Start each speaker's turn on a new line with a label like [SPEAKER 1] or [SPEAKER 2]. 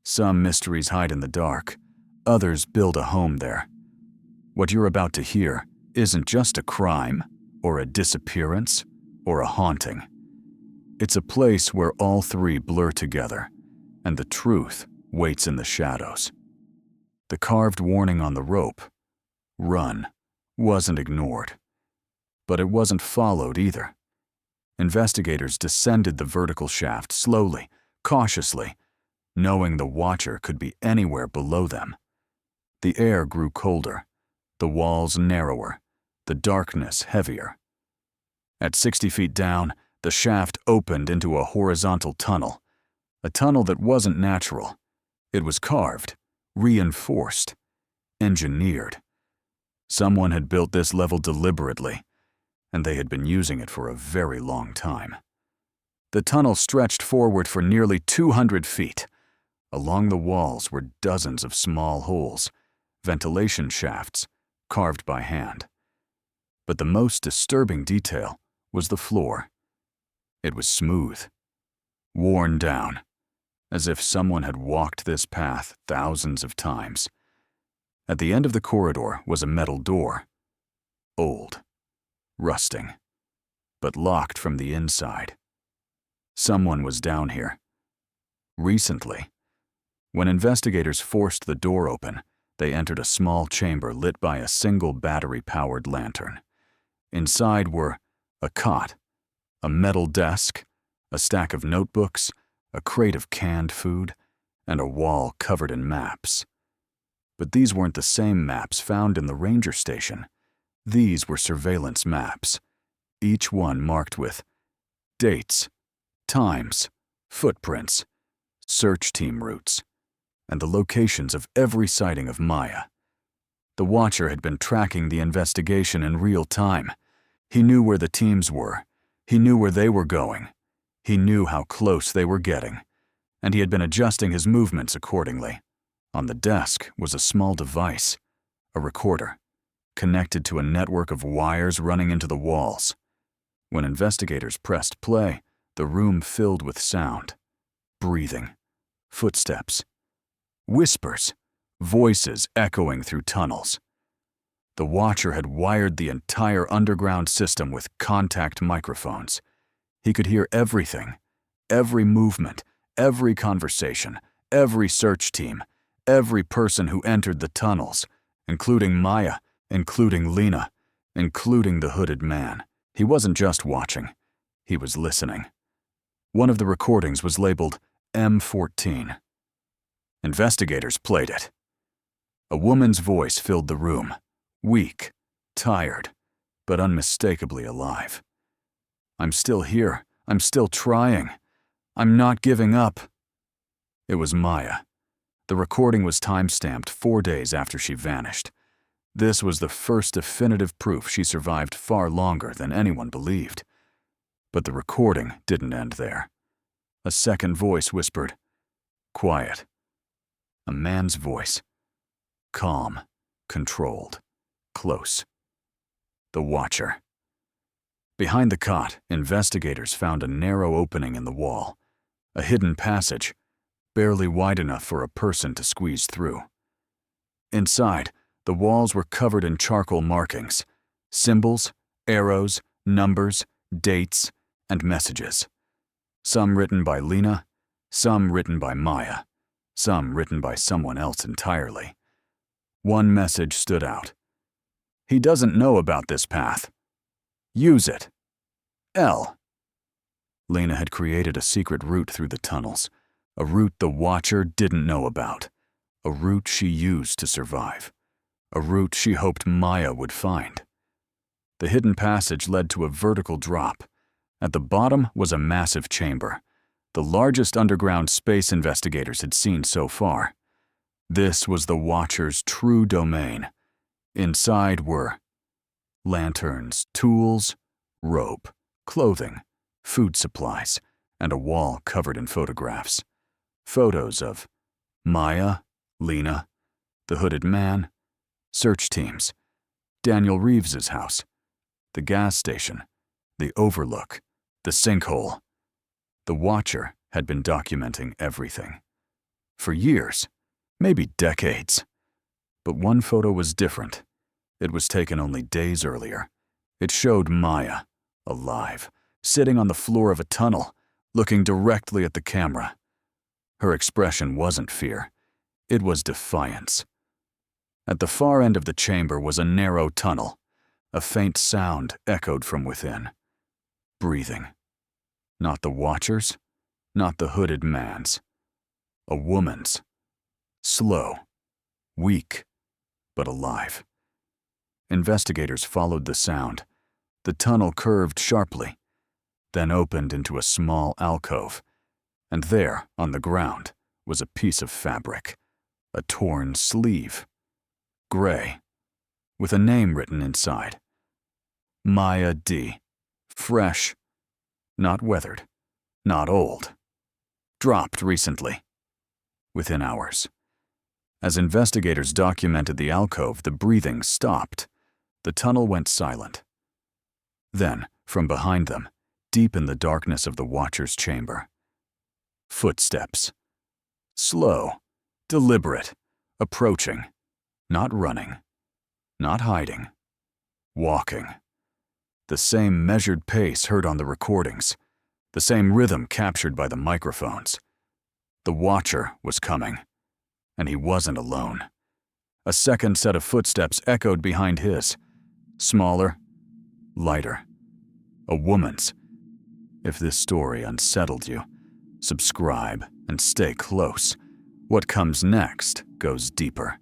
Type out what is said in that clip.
[SPEAKER 1] Some mysteries hide in the dark, others build a home there. What you're about to hear isn't just a crime, or a disappearance, or a haunting. It's a place where all three blur together, and the truth waits in the shadows. The carved warning on the rope, "Run," wasn't ignored. But it wasn't followed either. Investigators descended the vertical shaft slowly, cautiously, knowing the watcher could be anywhere below them. The air grew colder, the walls narrower, the darkness heavier. At 60 feet down, the shaft opened into a horizontal tunnel, a tunnel that wasn't natural. It was carved, reinforced, engineered. Someone had built this level deliberately, and they had been using it for a very long time. The tunnel stretched forward for nearly 200 feet. Along the walls were dozens of small holes, ventilation shafts, carved by hand. But the most disturbing detail was the floor. It was smooth, worn down, as if someone had walked this path thousands of times. At the end of the corridor was a metal door, old, rusting, but locked from the inside. Someone was down here. Recently. When investigators forced the door open, they entered a small chamber lit by a single battery-powered lantern. Inside were a cot, a metal desk, a stack of notebooks, a crate of canned food, and a wall covered in maps. But these weren't the same maps found in the ranger station. These were surveillance maps, each one marked with dates, times, footprints, search team routes, and the locations of every sighting of Maya. The Watcher had been tracking the investigation in real time. He knew where the teams were. He knew where they were going. He knew how close they were getting, and he had been adjusting his movements accordingly. On the desk was a small device, a recorder, connected to a network of wires running into the walls. When investigators pressed play, the room filled with sound, breathing, footsteps, whispers, voices echoing through tunnels. The Watcher had wired the entire underground system with contact microphones. He could hear everything, every movement, every conversation, every search team, every person who entered the tunnels, including Maya, including Lena, including the hooded man. He wasn't just watching, he was listening. One of the recordings was labeled M14. Investigators played it. A woman's voice filled the room, weak, tired, but unmistakably alive. "I'm still here. I'm still trying. I'm not giving up." It was Maya. The recording was time-stamped 4 days after she vanished. This was the first definitive proof she survived far longer than anyone believed. But the recording didn't end there. A second voice whispered, "Quiet." A man's voice. Calm, controlled, close. The Watcher. Behind the cot, investigators found a narrow opening in the wall, a hidden passage, barely wide enough for a person to squeeze through. Inside, the walls were covered in charcoal markings, symbols, arrows, numbers, dates, and messages. Some written by Lena, some written by Maya, some written by someone else entirely. One message stood out. "He doesn't know about this path. Use it. L." Lena had created a secret route through the tunnels, a route the Watcher didn't know about, a route she used to survive, a route she hoped Maya would find. The hidden passage led to a vertical drop. At the bottom was a massive chamber, the largest underground space investigators had seen so far. This was the Watcher's true domain. Inside were lanterns, tools, rope, clothing, food supplies, and a wall covered in photographs. Photos of Maya, Lena, the hooded man, search teams, Daniel Reeves's house, the gas station, the overlook, the sinkhole. The Watcher had been documenting everything. For years, maybe decades. But one photo was different. It was taken only days earlier. It showed Maya, alive, sitting on the floor of a tunnel, looking directly at the camera. Her expression wasn't fear. It was defiance. At the far end of the chamber was a narrow tunnel. A faint sound echoed from within. Breathing. Not the Watcher's, not the hooded man's. A woman's. Slow. Weak. But alive. Investigators followed the sound. The tunnel curved sharply, then opened into a small alcove. And there, on the ground, was a piece of fabric. A torn sleeve. Gray. With a name written inside. Maya D. Fresh. Not weathered. Not old. Dropped recently. Within hours. As investigators documented the alcove, the breathing stopped. The tunnel went silent. Then, from behind them, deep in the darkness of the Watcher's chamber, footsteps. Slow, deliberate, approaching, not running, not hiding, walking. The same measured pace heard on the recordings, the same rhythm captured by the microphones. The Watcher was coming, and he wasn't alone. A second set of footsteps echoed behind his, smaller, lighter. A woman's. If this story unsettled you, subscribe and stay close. What comes next goes deeper.